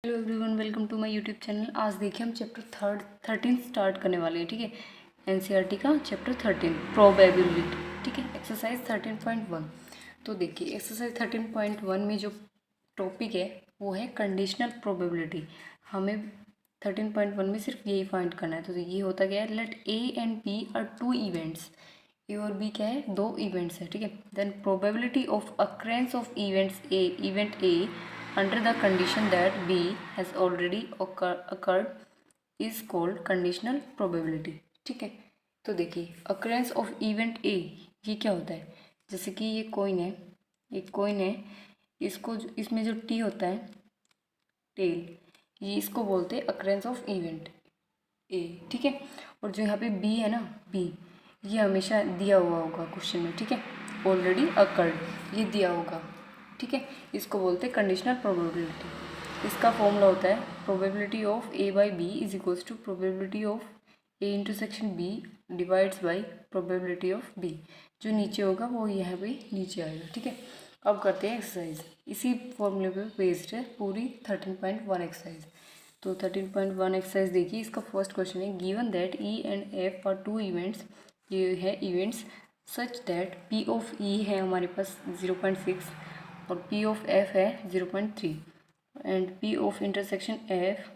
Hello everyone, welcome to my YouTube channel. आज देखिए हम चैप्टर 13 स्टार्ट करने वाले हैं। ठीक है, एनसीईआरटी का चैप्टर 13 प्रोबेबिलिटी। ठीक है, एक्सरसाइज 13.1। तो देखिए एक्सरसाइज 13.1 में जो टॉपिक है वो है कंडीशनल प्रोबेबिलिटी। हमें 13.1 में सिर्फ यही फाइंड करना है। तो ये होता क्या है, let A and B are two events. A और बी क्या है, दो इवेंट्स है। ठीक है, then probability of occurrence of event A under the condition that B has already occurred is called conditional probability। ठीक है, तो देखिए occurrence of event A ये क्या होता है, जैसे कि ये कॉइन है, इसको इसमें जो T होता है टेल, ये इसको बोलते हैं occurrence of event A। ठीक है, और जो यहाँ पे B है ना, B ये हमेशा दिया हुआ होगा क्वेश्चन में। ठीक है, ऑलरेडी अकर्ड ये दिया होगा। ठीक है, इसको बोलते हैं कंडीशनल प्रोबेबिलिटी। इसका फॉर्मूला होता है probability of A by B is equals to probability of A intersection B divides by probability of B. जो नीचे होगा वो यहाँ पे नीचे आएगा। ठीक है, अब करते हैं एक्सरसाइज। इसी फॉर्मूले पे बेस्ड है पूरी 13.1 एक्सरसाइज। तो 13.1 एक्सरसाइज देखिए, इसका फर्स्ट क्वेश्चन है given that E and F are two events. ये है events such that P of E है हमारे पास 0.6 और पी ऑफ एफ है 0.3 and P of intersection F,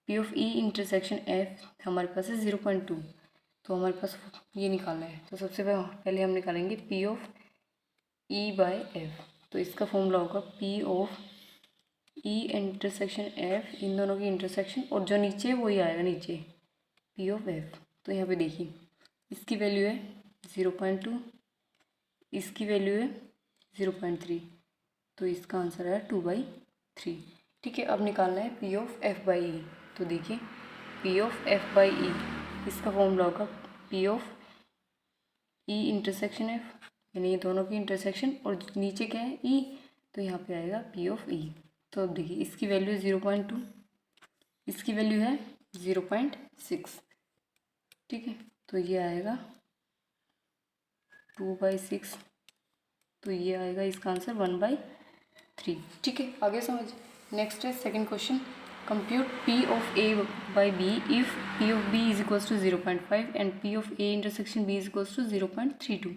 P of E intersection F हमारे पास है 0.2। तो हमारे पास ये निकालना है। तो सबसे पहले हम निकालेंगे P of E by F. तो इसका फॉर्मूला होगा P of E intersection F, इन दोनों की इंटरसेक्शन, और जो नीचे वही आएगा नीचे पी ऑफ एफ। तो यहाँ पे देखिए इसकी वैल्यू है 0.2, इसकी वैल्यू है 0.3, तो इसका आंसर है 2/3। ठीक है, अब निकालना है P of F by E. तो देखिए P of F by E, इसका फॉर्मूला होगा P of E intersection F, यानी ये दोनों की इंटरसेक्शन, और नीचे क्या है ई, तो यहाँ पे आएगा पी ऑफ ई। तो अब देखिए इसकी वैल्यू है 0.2, इसकी वैल्यू है 0.6। ठीक है, तो ये आएगा 2/6, तो ये आएगा इसका आंसर 1/3। ठीक है, आगे समझ। नेक्स्ट है second question, compute P of A by B if P of B is equals to 0.5 and P of A intersection B is equals to 0.32।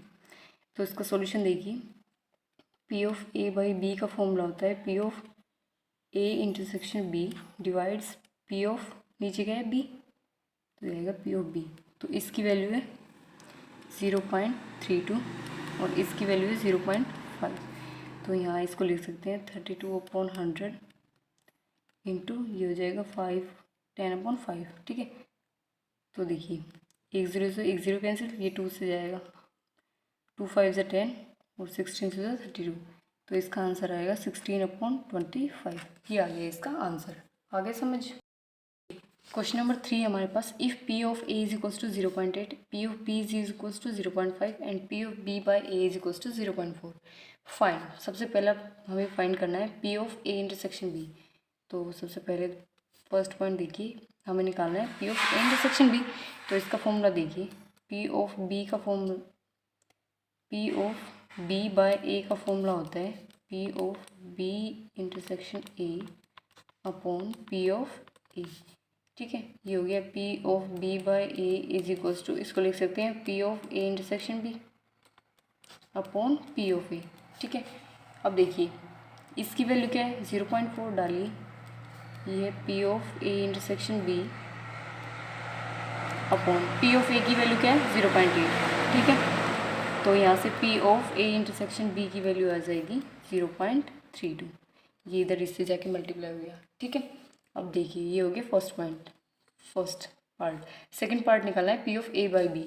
तो इसका सॉल्यूशन देखिए, P of A by B का formula होता है P of A intersection B divides P of, नीचे क्या है B, तो जाएगा पी ऑफ बी। तो इसकी वैल्यू है 0.32 और इसकी वैल्यू है 0.5। तो यहाँ इसको लिख सकते हैं 32/100 इंटू ये हो जाएगा 10/5। ठीक है, तो देखिए 1 0 से 1 0 कैंसिल, ये 2 से जाएगा, 2 5 से 10 और 16 से 32। तो इसका आंसर आएगा 16/25। ये आ गया इसका आंसर। आगे समझ। क्वेश्चन नंबर 3 हमारे पास, if P of A is equals to 0.8, P of B is equals to 0.5 and P of B by A is equals to 0.4। Find, सबसे पहला हमें फाइंड करना है P of A intersection B. तो सबसे पहले फर्स्ट पॉइंट देखिए, हमें निकालना है P of A intersection B. तो इसका फॉर्मूला देखिए, पी ऑफ बी का formula, P of B by ए का फॉर्मूला होता है P of B intersection A upon P of A. ठीक है, ये हो गया P of B by A is equals to, इसको लिख सकते हैं P of A intersection B upon P of A. ठीक है, अब देखिए इसकी वैल्यू क्या है, 0.4 डालिए, ये है P of A intersection B upon P of A की वैल्यू क्या है 0.8। ठीक है, तो यहाँ से P of A intersection B की वैल्यू आ जाएगी 0.32। ये इधर इससे जाके मल्टीप्लाई हो गया। ठीक है, अब देखिए ये हो गया first point, first part. Second part निकालना है P of A by B,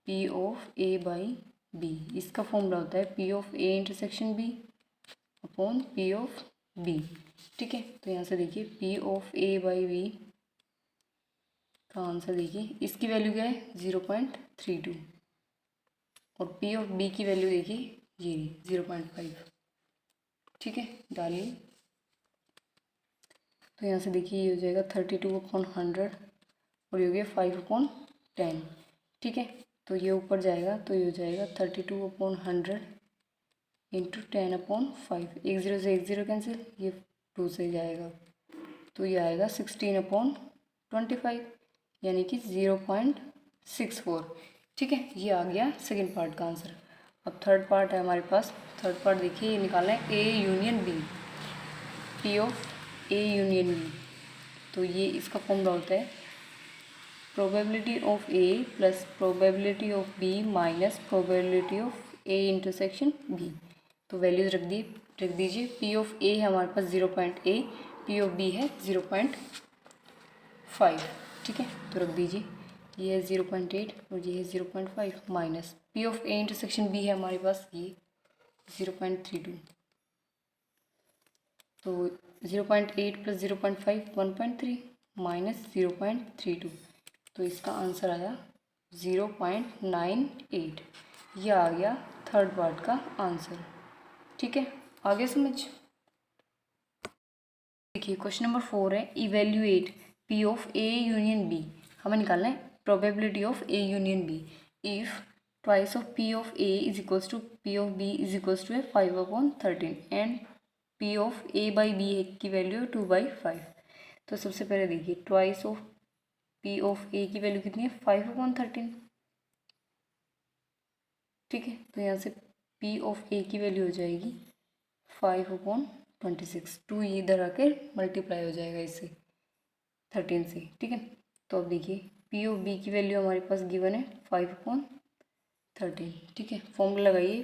P of A by B, इसका फॉर्मूला होता है P of A intersection B upon P of B. ठीक है, तो यहाँ से देखिए P of A by B का आंसर देखिए, इसकी वैल्यू क्या है 0.32 और पी ऑफ बी की वैल्यू देखिए ये 0.5। ठीक है, डालिए, तो यहाँ से देखिए ये हो जाएगा 32/100 और ये हो गया 5/10। ठीक है, तो ये ऊपर जाएगा तो ये हो जाएगा 32/100 इंटू 10/5। 1 0 से 1 0 कैंसिल, ये 2 से जाएगा, तो ये आएगा 16/25 यानी कि 0.64। ठीक है, ये आ गया सेकेंड पार्ट का आंसर। अब थर्ड पार्ट है हमारे पास। थर्ड पार्ट देखिए, ये निकालना है A union B, P of A union B. तो ये इसका फॉर्मूला होता है probability of A plus probability of B minus probability of A intersection B. तो वैल्यूज रख दीजिए। पी ऑफ ए है हमारे पास 0.8, पी ऑफ बी है 0.5। ठीक है, तो रख दीजिए, ये है 0.8 और ये है 0.5 minus P of A intersection B है हमारे पास ये 0.32। तो 0.8 प्लस 0.5 1.3 माइनस 0.32, तो इसका आंसर आया 0.98। यह आ गया थर्ड पार्ट का आंसर। ठीक है, आगे समझ। देखिए क्वेश्चन नंबर 4 है evaluate P of A union B. हमें निकालना है probability of A union B if twice of P of A is equals to P of B is equals to 5/13 and P of A by B की value 2/5। तो सबसे पहले देखिए twice of P of A की value कितनी है 5/13। ठीक है, तो यहाँ से पी ऑफ ए की वैल्यू हो जाएगी 5/26। 2 इधर आकर मल्टीप्लाई हो जाएगा इससे 13 से। ठीक है, तो अब देखिए पी ऑफ बी की वैल्यू हमारे पास गिवन है 5/13। ठीक है, फॉर्मूला लगाइए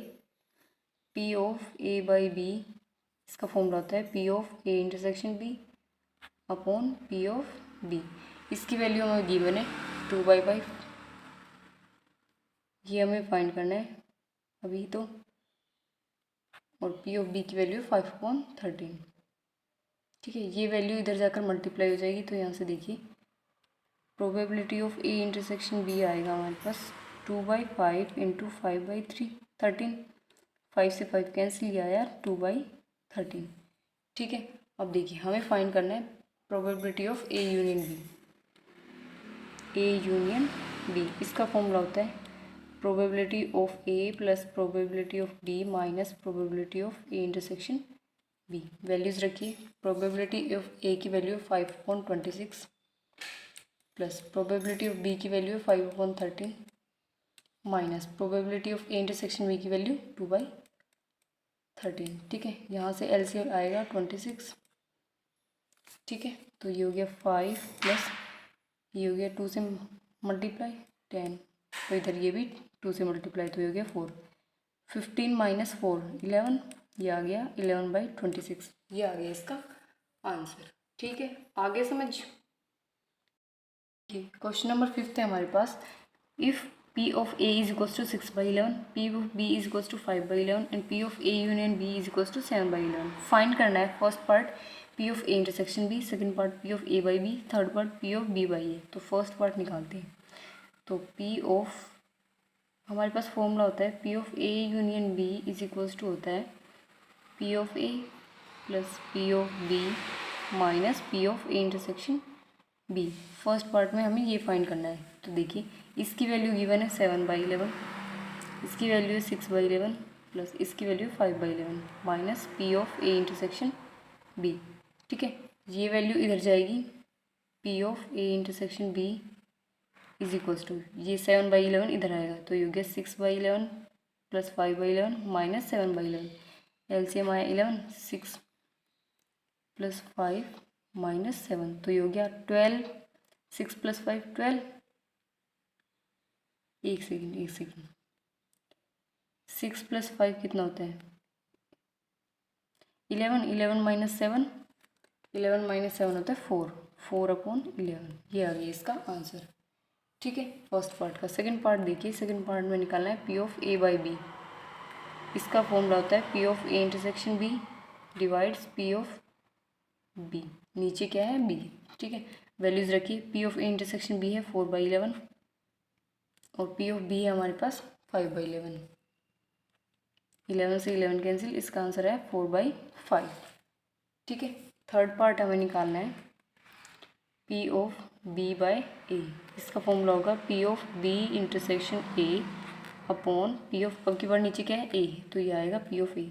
P of A by B, इसका फॉर्मूला होता है P of A intersection B upon P of B. इसकी वैल्यू हमें गिवन है 2/5, ये हमें फाइंड करना है अभी तो। और पी ऑफ बी की वैल्यू 5/13। ठीक है, ये वैल्यू इधर जाकर मल्टीप्लाई हो जाएगी। तो यहाँ से देखिए probability of A intersection B आएगा हमारे पास 2/5 इंटू 5/13। 5 से 5 कैंसिल किया यार, 2/13। ठीक है, अब देखिए हमें फाइंड करना है probability of A union B. A union B, इसका फॉर्मूला होता है probability of A plus probability of B minus probability of A intersection B. Values रखिए, प्रोबेबिलिटी ऑफ ए की value 5/26 plus probability of B की value 5/13 minus probability of A intersection B की value 2/13। ठीक है, यहाँ से एलसीएम आएगा 26। ठीक है, तो ये हो गया 5 प्लस ये हो गया 2 से मल्टीप्लाई 10, तो इधर ये भी 2 से मल्टीप्लाई, तो ये हो गया 4। 15 माइनस 4 11, ये आ गया 11/26। ये आ गया इसका आंसर। ठीक है, आगे समझ। क्वेश्चन नंबर 5 है हमारे पास। If P of A is equals to 6/11, P of B is equals to 5/11 and P of A union B is equals to 7/11। Find करना है first part P of A intersection B, second part P of A by B, third part P of B by A. तो first part निकालते हैं। तो P of हमारे पास formula होता है P of A union B is equals to होता है P of A plus P of B minus P of A intersection B. First part में हमें ये फाइंड करना है। तो देखिए इसकी वैल्यू गिवन है 7/11, इसकी वैल्यू है 6/11 प्लस इसकी value 5/11 minus P of A intersection B. ठीक है, ये वैल्यू इधर जाएगी, P of A intersection B is equals to ये 7/11 इधर आएगा, तो ये हो गया 6/11 प्लस 5/11 माइनस 7/11। एलसीएम आया 11, 6 प्लस 5 माइनस 7, तो ये हो गया 12। 6 प्लस 5 12। एक सेकेंड 6 प्लस 5 कितना होता है 11। 11 माइनस 7, 11 माइनस 7 होता है 4। 4/11, ये आ गया इसका आंसर। ठीक है, फर्स्ट पार्ट का। सेकंड पार्ट देखिए, सेकंड पार्ट में निकालना है P of A by B. इसका फॉर्मूला होता है P of A intersection B divides P of B. नीचे क्या है बी। ठीक है, वैल्यूज़ रखिए, P of A intersection B है 4/11 और पी ऑफ बी है हमारे पास 5/11। 11 से 11 कैंसिल, इसका आंसर है 4/5। ठीक है, थर्ड पार्ट हमें निकालना है P of B by A. इसका फॉर्मूला होगा P of B intersection A upon P of, अब की बार नीचे क्या है ए, तो ये आएगा पी ऑफ ए।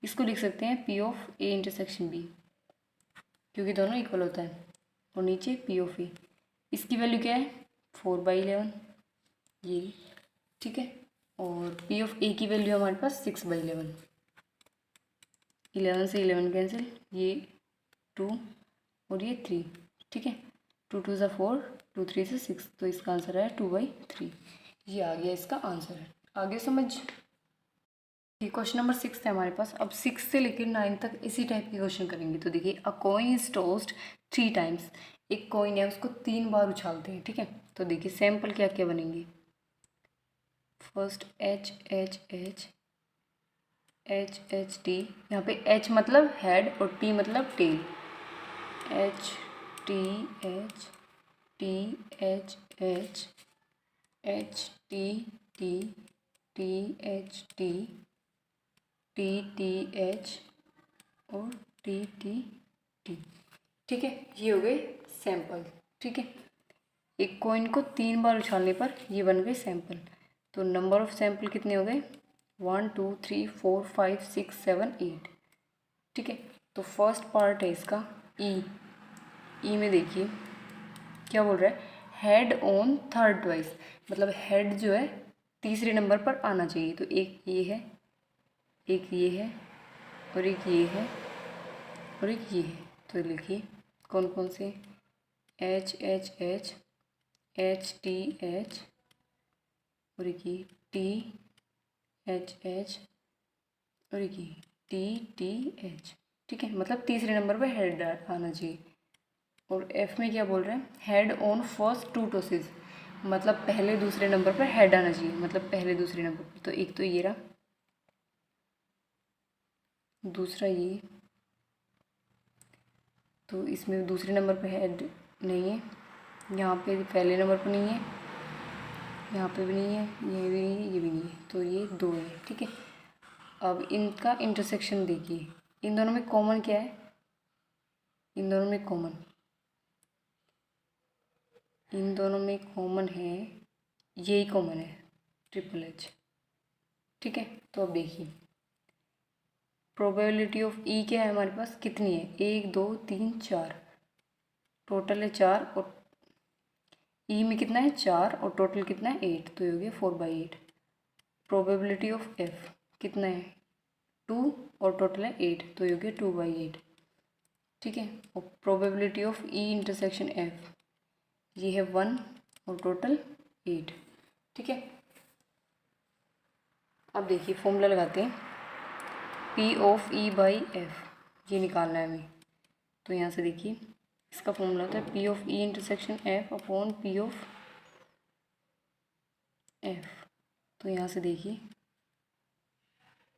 इसको लिख सकते हैं P of A intersection B. क्योंकि दोनों इक्वल होता है। और नीचे पी ऑफ ए, इसकी वैल्यू क्या है 4/11 ये, ठीक है। और पी ऑफ ए की वैल्यू हमारे पास 6/11, 11 से 11 कैंसिल, ये 2 और ये 3, ठीक है। 2 2 ज़ा 4, 2 3 से 6, तो इसका आंसर है 2/3। ये आ गया इसका आंसर है। आगे समझ। क्वेश्चन नंबर 6 है हमारे पास। अब 6 से लेकर 9 तक इसी टाइप के क्वेश्चन करेंगे। तो देखिए, अ कॉइन इज टॉस्ड 3 टाइम्स, एक कॉइन है उसको 3 बार उछालते हैं, ठीक है। तो देखिए सैंपल क्या क्या बनेंगे। First H H H H H T, यहाँ पे एच मतलब हेड और टी मतलब tail. H T H T H H H T T T H T T T H और टी टी टी, ठीक है। ये हो गए सैंपल, ठीक है। एक कॉइन को 3 बार उछालने पर ये बन गए सैंपल। तो नंबर ऑफ सैंपल कितने हो गए 1 2 3 4 5 6 7 8, ठीक है। तो फर्स्ट पार्ट है इसका ई में देखिए क्या बोल रहा है, हेड ऑन थर्ड ट्वाइस, मतलब हेड जो है तीसरे नंबर पर आना चाहिए। तो एक ये है, एक ये है, और एक ये है, और एक ये है। तो लिखिए कौन कौन से, H H H H T H, और एक ये टी एच एच, और एक ये टी टी एच, ठीक है। मतलब तीसरे नंबर पर हेड आना चाहिए। और एफ में क्या बोल रहे हैं, हेड ऑन फर्स्ट 2 टॉसेस, मतलब पहले दूसरे नंबर पर हेड आना चाहिए, मतलब पहले दूसरे नंबर पर। तो एक तो ये रहा, दूसरा ये, तो इसमें दूसरे नंबर पर हेड नहीं है, यहाँ पे पहले नंबर पर नहीं है, यहाँ पे भी नहीं है, ये भी नहीं है, ये भी नहीं है। तो ये 2 है, ठीक है। अब इनका इंटरसेक्शन देखिए, इन दोनों में कॉमन क्या है, इन दोनों में कॉमन, इन दोनों में कॉमन है, यही कॉमन है ट्रिपल एच, ठीक है। तो अब देखिए प्रोबेबिलिटी ऑफ ई क्या है हमारे पास, कितनी है 1 2 3 4, टोटल है 4, और ई में कितना है 4 और टोटल कितना है 8, तो ये हो गया 4/8। प्रोबेबिलिटी ऑफ एफ कितना है 2 और टोटल है 8, तो ये हो गया 2/8, ठीक है। और probability of E intersection F, ये है 1 और टोटल 8, ठीक है। अब देखिए फॉर्मूला लगाते हैं, P of E by F, ये निकालना है हमें। तो यहाँ से देखिए इसका फॉर्मूला होता है P of E intersection F upon P of F. तो यहाँ से देखिए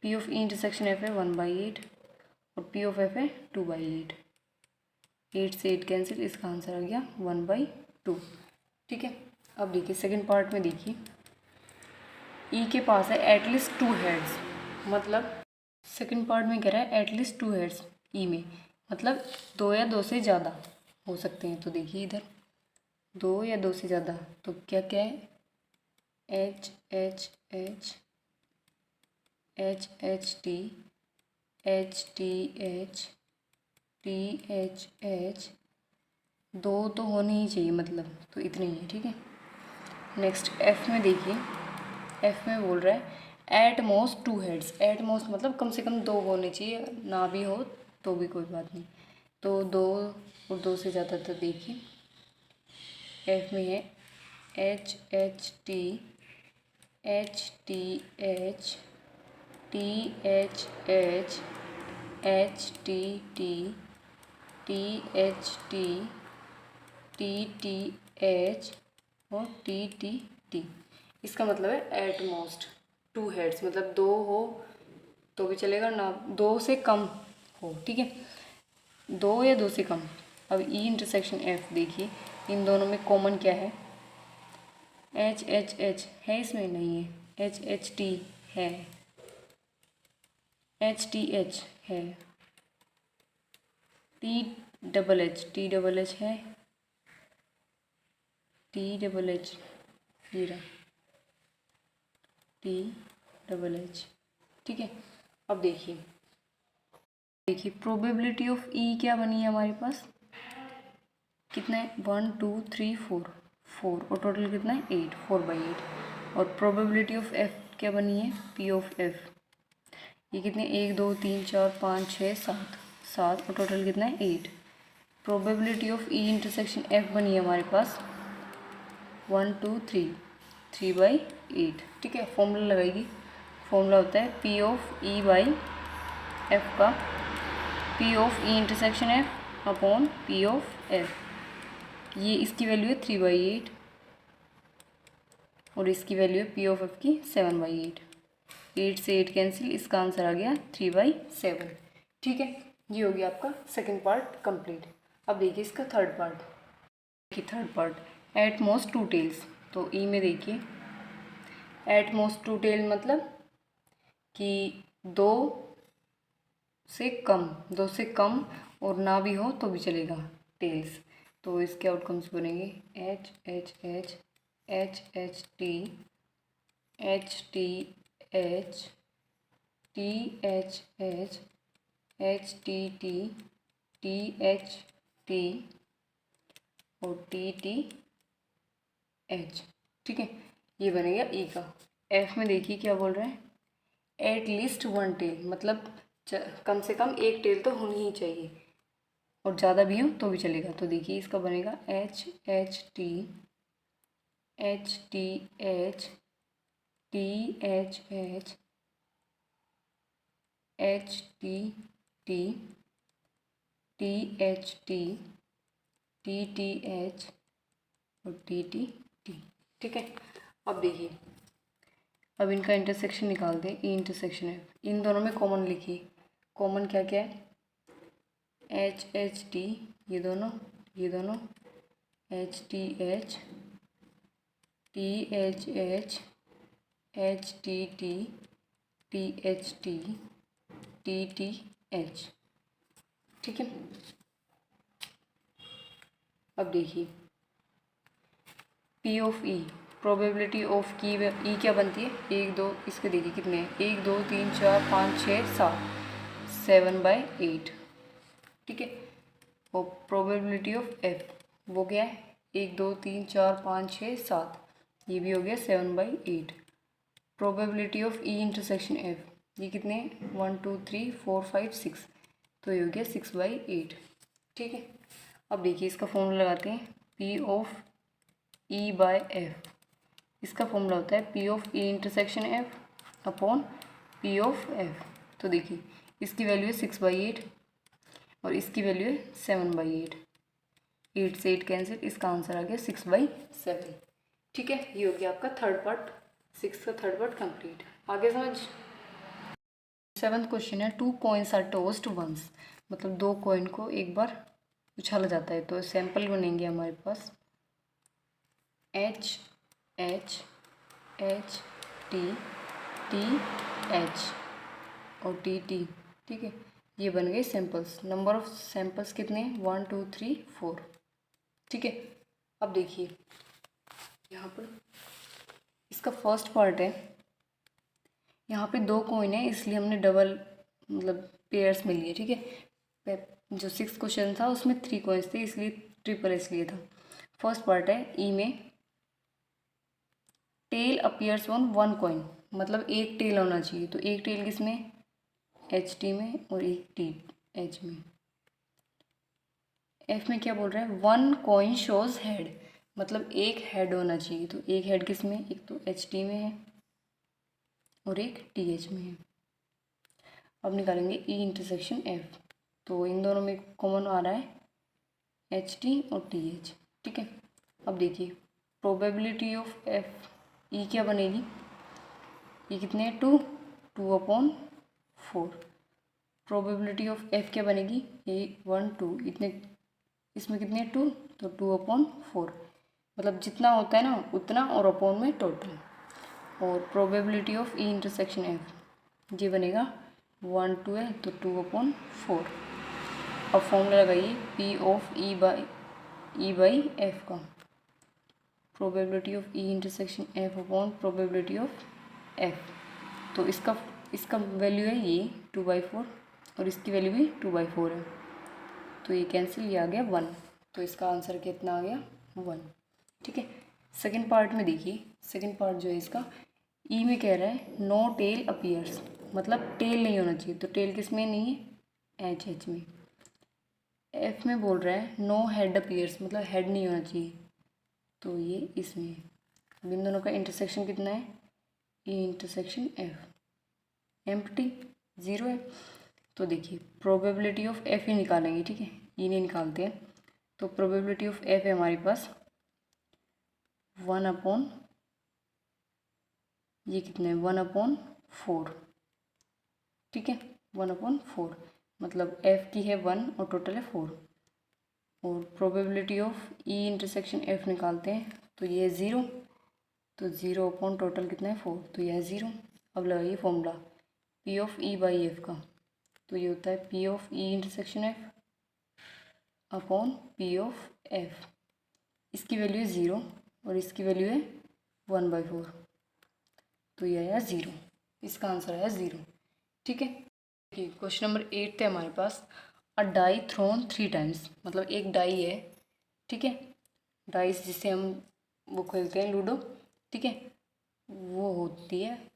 P of E intersection F है 1/8 और पी ऑफ एफ है 2/8, 8 से 8 कैंसिल, इसका आंसर आ गया 1/2, ठीक है। अब देखिए सेकेंड पार्ट में देखिए, ई के पास है एटलीस्ट 2 हेड्स, मतलब सेकेंड पार्ट में कह रहा है एटलीस्ट 2 हेड्स ई में, मतलब 2 या 2 से ज़्यादा हो सकते हैं। तो देखिए इधर 2 या 2 से ज़्यादा, तो क्या क्या है, H H H H H T H T H H, 2 तो होने ही चाहिए, मतलब तो इतने ही है, ठीक है। नेक्स्ट एफ में देखिए, एफ में बोल रहा है eight most 2 heads, at most मतलब कम से कम 2 होने चाहिए, ना भी हो तो भी कोई बात नहीं। तो 2 और 2 से ज़्यादा, तो देखिए एफ में है H H T H T H T H H H T T T H T T T H और टी टी टी। इसका मतलब है एट मोस्ट 2 हेड्स, मतलब 2 हो तो भी चलेगा, ना 2 से कम हो, ठीक है, 2 या 2 से कम। अब ई इंटरसेक्शन एफ देखिए, इन दोनों में कॉमन क्या है, एच एच एच है, इसमें नहीं है, एच एच टी है, एच टी एच है, टी डबल एच है, टी डबल एच, ये रहा टी डबल एच, ठीक है। अब देखिए देखिए प्रोबेबिलिटी ऑफ ई क्या बनी है हमारे पास, कितना है 1 2 3 4 4 और टोटल कितना है 8 4/8। और प्रोबेबिलिटी ऑफ एफ क्या बनी है पी ऑफ एफ, ये कितने 1 2 3 4 5 6 7 7 और टोटल कितना है 8। Probability of E intersection F बनी है हमारे पास 1 2 3 3/8। ठीक है, फॉर्मूला लगाएगी, फॉर्मूला होता है P of E by F का, P of E intersection F upon P of F. ये इसकी वैल्यू है 3/8 और इसकी वैल्यू है पी ऑफ एफ की 7/8। 8 से 8 कैंसिल, इसका आंसर आ गया 3/7। ठीक है, ये हो गया आपका सेकंड पार्ट कंप्लीट। अब देखिए इसका थर्ड पार्ट, देखिए third part at most 2 tails. तो ई में देखिए एट मोस्ट 2 टेल मतलब कि दो से कम और ना भी हो तो भी चलेगा टेल्स। तो इसके आउटकम्स बनेंगे H H H H H T H T H T H H H T T T H T और टी टी एच। ठीक है, ये बनेगा ई का। एफ में देखिए क्या बोल रहे हैं, एट लीस्ट 1 टेल मतलब कम से कम एक टेल तो होनी ही चाहिए और ज़्यादा भी हो तो भी चलेगा। तो देखिए इसका बनेगा H H T H T H T H H H T T T H T T T H और टी टी टी। ठीक है, अब देखिए अब इनका इंटरसेक्शन निकाल दें, ई इंटरसेक्शन है, इन दोनों में कॉमन लिखिए। कॉमन क्या क्या है, एच एच टी, ये दोनों H T H T H H H T T T H T T T H. ठीक है, अब देखिए P of E, probability of की ई क्या बनती है 1 2, इसके देखिए कितने हैं 1 2 3 4 5 6 7 7/8। ठीक है, और प्रोबेबिलिटी ऑफ एफ वो क्या है 1 2 3 4 5 6 7, ये भी हो गया 7/8। Probability of E intersection F, ये कितने 1 2 3 4 5 6, तो ये हो गया 6/8। ठीक है, अब देखिए इसका फॉर्मूला लगाते हैं P of E by F. इसका फॉर्मूला होता है P of E intersection F upon P of F. तो देखिए इसकी वैल्यू है 6/8 और इसकी वैल्यू है 7/8। 8 से 8 कैंसिल, इसका आंसर आ गया 6/7। ठीक है, ये हो गया आपका थर्ड पार्ट, 6 का थर्ड पार्ट कंप्लीट। आगे समझ। 7th क्वेश्चन है 2 कॉइन्स आर टॉस्ड वंस, मतलब 2 कॉइन को एक बार उछाला जाता है। तो सैंपल बनेंगे हमारे पास H H H T T H और टी टी। ठीक है, ये बन गए सैंपल्स। नंबर ऑफ सैंपल्स कितने हैं 1 2 3 4। ठीक है, अब देखिए यहाँ पर इसका फर्स्ट पार्ट है, यहाँ पे 2 कॉइन है इसलिए हमने डबल मतलब पेयर्स में लिए। ठीक है, जो 6 क्वेश्चन था उसमें 3 कॉइन्स थे इसलिए ट्रिपल एस लिए था। फर्स्ट पार्ट है ई में टेल अपीयर्स ऑन 1 कॉइन, मतलब एक टेल होना चाहिए। तो एक टेल किसमें एच टी में और एक टी एच में। एफ में क्या बोल रहा है 1 कॉइन शोज हेड, मतलब एक हेड होना चाहिए। तो एक हेड किसमें, एक तो एच टी में है और एक टी एच में है। अब निकालेंगे ई इंटरसेक्शन एफ, तो इन दोनों में कॉमन आ रहा है एच टी और टी एच। ठीक है, अब देखिए प्रोबेबिलिटी ऑफ एफ ई क्या बनेगी, ये कितने हैं 2 2/4। प्रोबेबिलिटी ऑफ एफ क्या बनेगी, ये 1 2, इतने इसमें कितने 2, तो 2/4, मतलब जितना होता है ना उतना और अपॉन में टोटल। और probability of E intersection F ये बनेगा 1 2 है तो 2/4। अब फॉर्मूला लगाइए P of E by F का, probability of E intersection F upon probability of F. तो इसका वैल्यू है ये 2/4 और इसकी वैल्यू भी 2/4 है, तो ये कैंसिल, ये आ गया 1। तो इसका आंसर कितना आ गया 1। ठीक है, सेकंड पार्ट में देखिए, सेकंड पार्ट जो है इसका ई में कह रहा है नो टेल अपीयर्स, मतलब टेल नहीं होना चाहिए, तो टेल किस में नहीं है, एच में। एफ में बोल रहा है नो हेड अपीयर्स, मतलब हेड नहीं होना चाहिए, तो ये इसमें है। अब इन दोनों का इंटरसेक्शन कितना है, ई इंटरसेक्शन एफ, एम्प्टी 0 है। तो देखिए प्रोबेबिलिटी ऑफ एफ ही निकालेंगे, ठीक है, ई नहीं निकालते हैं। तो प्रोबेबिलिटी ऑफ एफ है हमारे पास 1/, ये कितने 1/4, ठीक है, 1/4, मतलब एफ की है 1 और टोटल है 4। और probability of E intersection F निकालते हैं, तो ये है 0, तो 0 टोटल कितना है 4, तो यह है 0। अब लगाइए formula P of E by F का, तो ये होता है P of E intersection F upon P of F. इसकी वैल्यू है 0 और इसकी वैल्यू है 1/4, तो ये आया 0, इसका आंसर आया 0। ठीक है, देखिए क्वेश्चन नंबर 8 थे हमारे पास, अ डाई थ्रोन 3 टाइम्स, मतलब एक डाई है, ठीक है, डाइस जिससे हम वो खेलते हैं लूडो, ठीक है, वो होती है,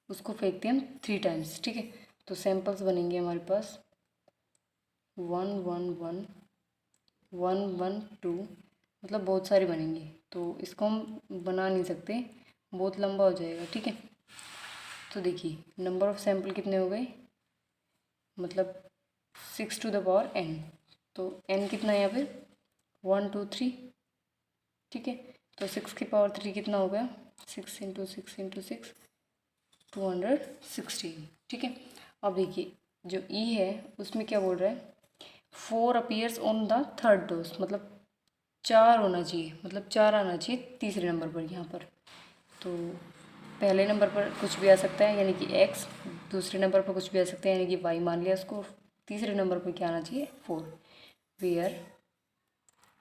उसको फेंकते हैं हम 3 टाइम्स, ठीक है। तो सैंपल्स बनेंगे हमारे पास 1 1 1 1 1 2, मतलब बहुत सारे बनेंगे, तो इसको हम बना नहीं सकते, बहुत लंबा हो जाएगा, ठीक है। तो देखिए नंबर ऑफ सैंपल कितने हो गए, मतलब 6 टू द पावर n, तो n कितना है यहाँ पे 1 2 3, ठीक है। तो 6 की पावर 3 कितना हो गया, 6 इंटू 6 इंटू 6 216, ठीक है। अब देखिए जो e है उसमें क्या बोल रहा है, 4 appears on the third dose, मतलब 4 होना चाहिए, मतलब 4 आना चाहिए तीसरे नंबर पर यहाँ पर। तो पहले नंबर पर कुछ भी आ सकता है यानी कि x, दूसरे नंबर पर कुछ भी आ सकता है यानी कि y मान लिया उसको, तीसरे नंबर पर क्या आना चाहिए 4, where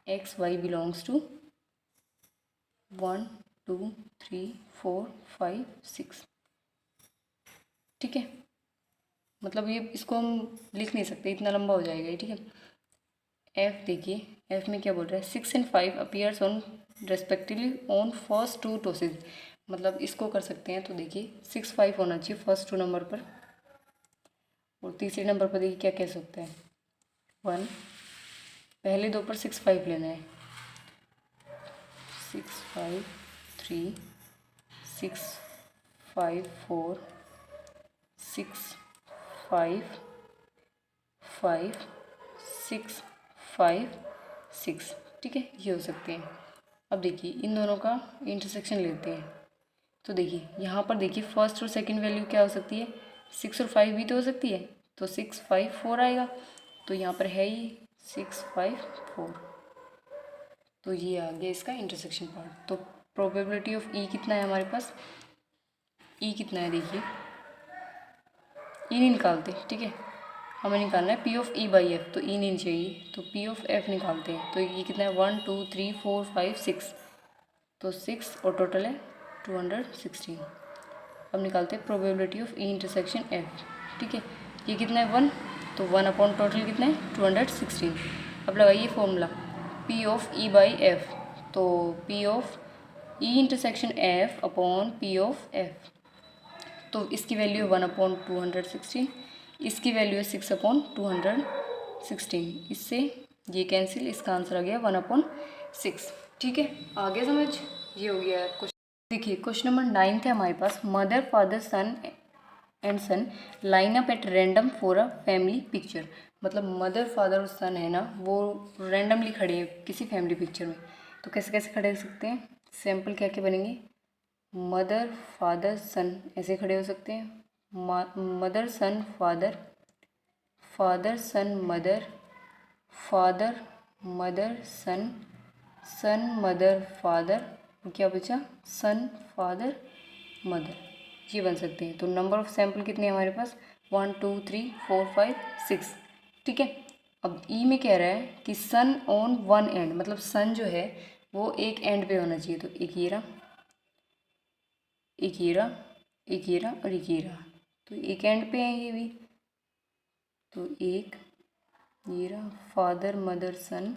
x y belongs to 1 2 3 4 5 6, ठीक है। मतलब ये इसको हम लिख नहीं सकते, इतना लंबा हो जाएगा ये, ठीक है। एफ देखिए, एफ में क्या बोल रहा है 6 and 5 appears on respectively on first 2 tosses, मतलब इसको कर सकते हैं। तो देखिए 6 5 होना चाहिए फर्स्ट 2 नंबर पर, और तीसरे नंबर पर देखिए क्या कह सकते हैं 1, पहले 2 पर 6 5 लेना है, 6 5 3 6 5 4 6 5 5 6 5 6, ठीक है, ये हो सकते हैं। अब देखिए इन दोनों का इंटरसेक्शन लेते हैं, तो देखिए यहाँ पर देखिए फर्स्ट और सेकंड वैल्यू क्या हो सकती है, 6 और 5 भी तो हो सकती है, तो 6 5 4 आएगा, तो यहाँ पर है ही 6 5 4, तो ये आ गया इसका इंटरसेक्शन पार्ट। तो प्रोबेबिलिटी ऑफ ई कितना है हमारे पास, ई कितना है देखिए, ई नहीं निकालते, ठीक है, हमें निकालना है P of E by F, तो ई नहीं चाहिए, तो पी ऑफ एफ निकालते हैं। तो ये कितना है 1 2 3 4 5 6, तो 6 और टोटल है 216। अब निकालते हैं probability of E intersection F, ठीक है, ये कितना है 1, तो 1 टोटल कितना है 216। अब लगाइए formula P of E by F, तो P of E intersection F upon P of F, तो इसकी वैल्यू है 1/216, इसकी वैल्यू है 6/216, इससे ये कैंसिल, इसका आंसर आ गया 1/6, ठीक है। आगे समझ, ये हो गया क्वेश्चन। देखिए क्वेश्चन नंबर 9 थे हमारे पास, mother father son and son line up at random for a family picture, मतलब मदर फादर और सन है ना, वो रैंडमली खड़े हैं किसी फैमिली पिक्चर में, तो कैसे कैसे खड़े हो सकते हैं, सैम्पल क्या क्या बनेंगे, मदर फादर सन ऐसे खड़े हो सकते हैं, मदर सन फादर, फादर सन mother, father mother son, son mother father, क्या बचा सन फादर मदर, ये बन सकते हैं। तो नंबर ऑफ सैंपल कितने हैं हमारे पास 1 2 3 4 5 6, ठीक है। अब ई में कह रहा है कि सन ऑन वन एंड, मतलब सन जो है वो एक एंड पे होना चाहिए, तो एक ये रहा, एक ये रहा, एक ये रहा और एक ये रहा, तो एक एंड पे है ये भी, तो एक ये रहा father mother son,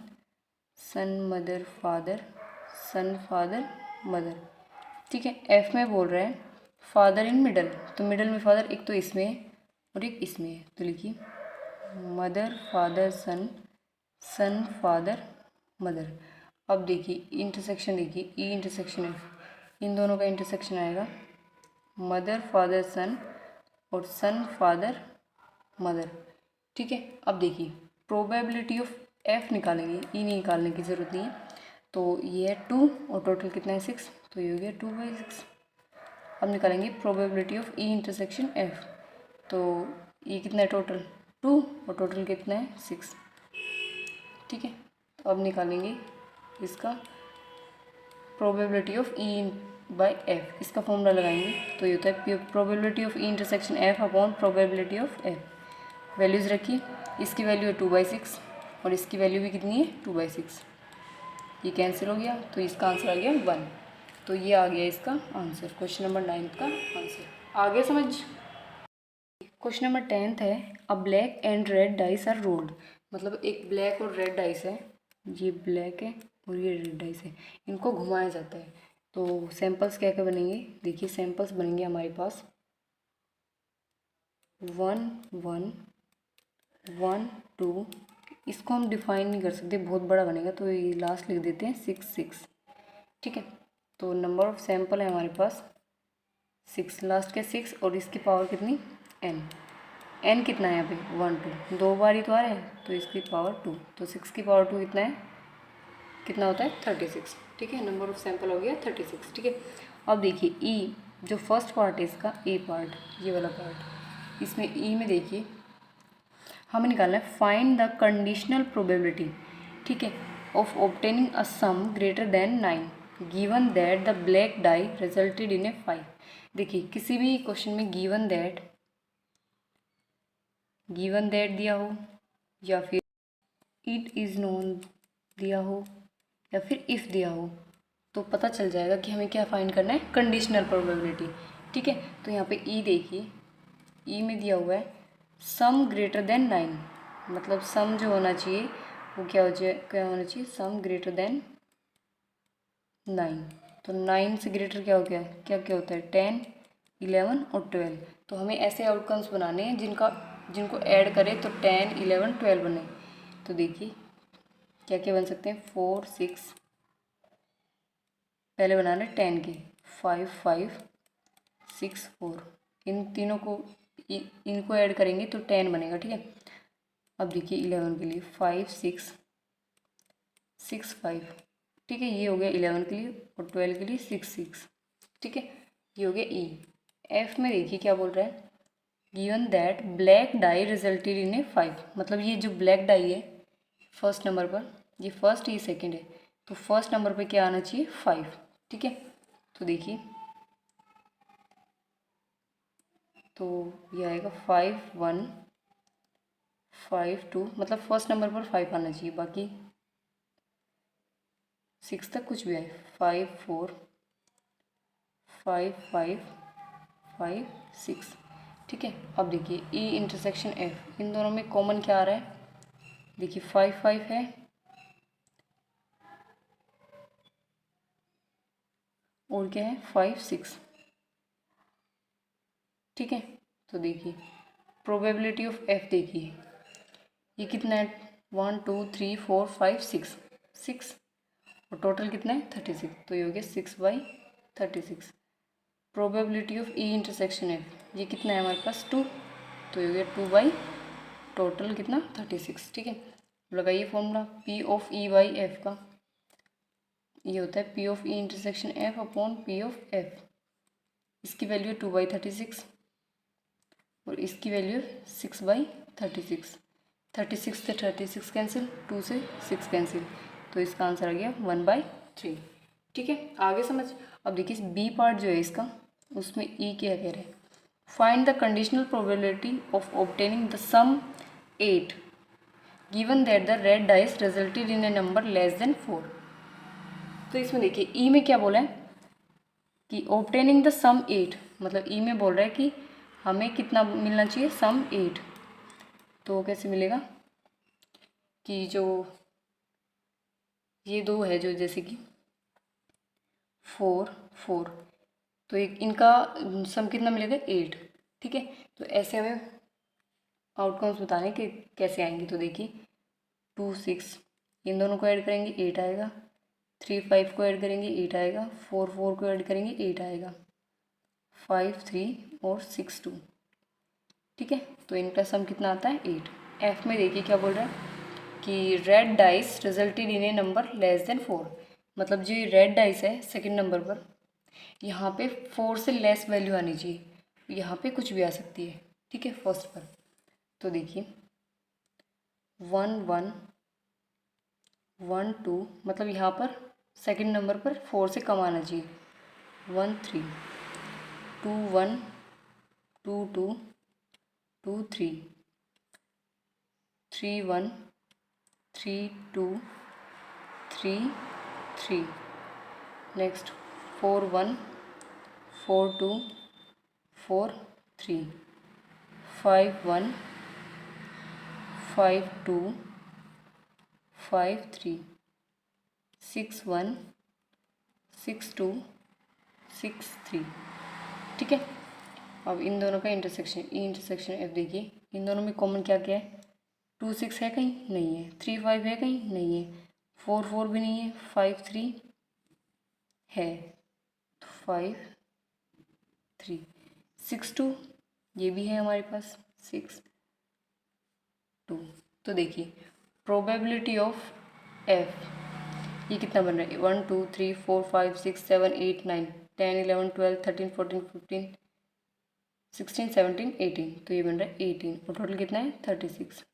son mother father, son father mother. ठीक है, एफ में बोल रहा है फादर इन मिडल, तो मिडल में फादर एक तो इसमें है और एक इसमें है, तो लिखिए मदर फादर सन, सन फादर मदर। अब देखिए इंटरसेक्शन, देखिए ई इंटरसेक्शन एफ, इन दोनों का इंटरसेक्शन आएगा मदर फादर सन और सन फादर मदर। ठीक है, अब देखिए प्रोबेबिलिटी ऑफ एफ निकालेंगे, ई निकालने की ज़रूरत नहीं है। तो ये है 2 और टोटल कितना है 6, तो ये हो गया 2/6। अब निकालेंगे probability of E intersection F, तो ई कितना है टोटल 2 और टोटल कितना है 6। ठीक है, तो अब निकालेंगे इसका probability of E by F, इसका फॉर्मूला लगाएंगे तो ये होता है probability of E intersection F upon probability of F. Values रखिए, इसकी वैल्यू है 2/6 और इसकी वैल्यू भी कितनी है 2/6, ये कैंसिल हो गया, तो इसका आंसर आ गया 1। तो ये आ गया इसका आंसर, क्वेश्चन नंबर 9 का आंसर। आगे समझ। क्वेश्चन नंबर 10 है a black and red dice are rolled, मतलब एक ब्लैक और रेड डाइस है, ये ब्लैक है और ये रेड डाइस है, इनको घुमाया जाता है। तो सैंपल्स क्या क्या बनेंगे, देखिए सैंपल्स बनेंगे हमारे पास 1 1 1 2, इसको हम डिफाइन नहीं कर सकते, बहुत बड़ा बनेगा, तो ये लास्ट लिख देते हैं 6 6। ठीक है, तो नंबर ऑफ सैंपल है हमारे पास 6, लास्ट के 6 और इसकी पावर कितनी n कितना है यहाँ पे 1 2, 2 बार ही तो आ रहे हैं, तो इसकी पावर 2, तो 6 की पावर 2 कितना है, कितना होता है 36। ठीक है, नंबर ऑफ सैंपल हो गया 36। ठीक है, अब देखिए ई जो फर्स्ट पार्ट है इसका, ए पार्ट, ये वाला पार्ट, इसमें ई में देखिए हमें निकालना है फाइंड द कंडीशनल प्रोबेबिलिटी, ठीक है, of obtaining a sum greater than 9 given that the black die resulted in a 5। देखिए किसी भी क्वेश्चन में गिवन दैट दिया हो या फिर इट इज़ नोन दिया हो या फिर इफ़ दिया हो, तो पता चल जाएगा कि हमें क्या फाइंड करना है, कंडीशनल प्रोबेबिलिटी। ठीक है, तो यहाँ पे ई देखिए, ई में दिया हुआ है सम ग्रेटर देन 9, मतलब सम जो होना चाहिए वो क्या होना चाहिए, सम ग्रेटर देन 9। तो 9 से ग्रेटर क्या हो गया, क्या क्या होता है 10 11 और 12। तो हमें ऐसे आउटकम्स बनाने हैं जिनको ऐड करें तो 10 11 12 बने। तो देखिए क्या क्या बन सकते हैं, 4 6, पहले बनाना है 10 के, 5 5 6 4, इन तीनों को इनको ऐड करेंगे तो 10 बनेगा। ठीक है, अब देखिए 11 के लिए 5 6 6 5। ठीक है, ये हो गया 11 के लिए और 12 के लिए 6 6। ठीक है, ये हो गया ई। एफ में देखिए क्या बोल रहा है, given that black die resulted in a 5, मतलब ये जो ब्लैक डाई है फर्स्ट नंबर पर, ये फर्स्ट ये सेकंड है, तो फर्स्ट नंबर पे क्या आना चाहिए 5। ठीक है, तो देखिए तो ये आएगा 5 1 5 2, मतलब फर्स्ट नंबर पर 5 आना चाहिए, बाकी 6 तक कुछ भी आए, 5 4 5 5 5 6। ठीक है, अब देखिए ई इंटरसेक्शन एफ, इन दोनों में कॉमन क्या आ रहा है, देखिए 5 5 है और क्या है 5 6। ठीक है, तो देखिए प्रोबेबिलिटी ऑफ एफ देखिए ये कितना है 1 2 3 4 5 6 6 और टोटल कितना है 36, तो ये हो गया 6/36। Probability of E intersection F, ये कितना है हमारे पास 2, तो ये हो गया 2 टोटल कितना 36। ठीक है, लगाइए formula P of E by F का, ये होता है P of E intersection F upon P of F. इसकी वैल्यू 2/36 और इसकी वैल्यू 6/36। 36 से 36 कैंसिल, 2 से 6 कैंसिल, तो इसका आंसर आ गया 1/3। ठीक है, आगे समझ। अब देखिए बी पार्ट जो है इसका, उसमें ई क्या कह रहे हैं, find the conditional probability of obtaining the sum 8 given that the red dice resulted in a number less than 4। तो इसमें देखिए ई में क्या बोला है कि ऑब्टेनिंग द सम 8, मतलब ई में बोल रहा है कि हमें कितना मिलना चाहिए सम 8। तो कैसे मिलेगा कि जो ये दो है जो जैसे कि 4 4, तो एक इनका सम कितना मिलेगा 8। ठीक है, तो ऐसे हमें आउटकम्स बताने कि कैसे आएंगे। तो देखिए 2 6, इन दोनों को ऐड करेंगे 8 आएगा, 3 5 को ऐड करेंगे 8 आएगा, 4 4 को ऐड करेंगे 8 आएगा, 5 3 और 6 2। ठीक है, तो इनका सम कितना आता है 8। एफ में देखिए क्या बोल रहा है कि red dice resulted in a number less than 4। मतलब जो ये रेड डाइस है सेकंड नंबर पर, यहाँ पे 4 से लेस वैल्यू आनी चाहिए, यहाँ पे कुछ भी आ सकती है। ठीक है, फर्स्ट पर तो देखिए 1 1 1 2, मतलब यहाँ पर सेकंड नंबर पर 4 से कम आना चाहिए। 1 3 2 1 2 2 2 3 3 1 3 2 3 3, नेक्स्ट 4 1 4 2 4 3, 5 1 5 2 5 3, 6 1 6 2 6 3। ठीक है, अब इन दोनों का इंटरसेक्शन, ई इंटरसेक्शन एफ देखिए, इन दोनों में कॉमन क्या क्या है? 2 6 है कहीं, नहीं है। 3 5 है कहीं, नहीं है। 4 4 भी नहीं है। 5 3 है, तो 5 3। 6 2 ये भी है हमारे पास, 6 2। तो देखिए प्रोबेबिलिटी ऑफ एफ ये कितना बन रहा है? 1 2 3 4 5 6 7 8 9 10 11 12 13 14 15 16 17 18, तो ये बन रहा है 18, और टोटल कितना है 36।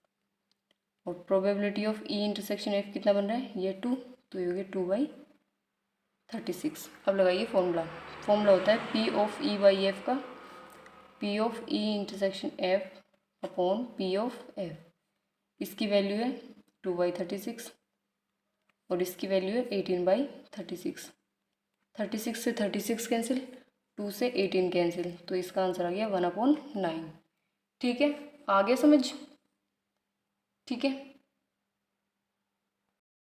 और probability of E intersection F कितना बन रहा है? ये 2, तो ये हो गया 2/36। अब लगाइए फॉर्मूला। फॉर्मूला होता है P of E by F का, P of E intersection F upon P of F. इसकी वैल्यू है 2/36 और इसकी वैल्यू है 18/36। 36 से 36 कैंसिल, 2 से 18 कैंसिल, तो इसका आंसर आ गया 1/9। ठीक है, आगे समझ? ठीक है।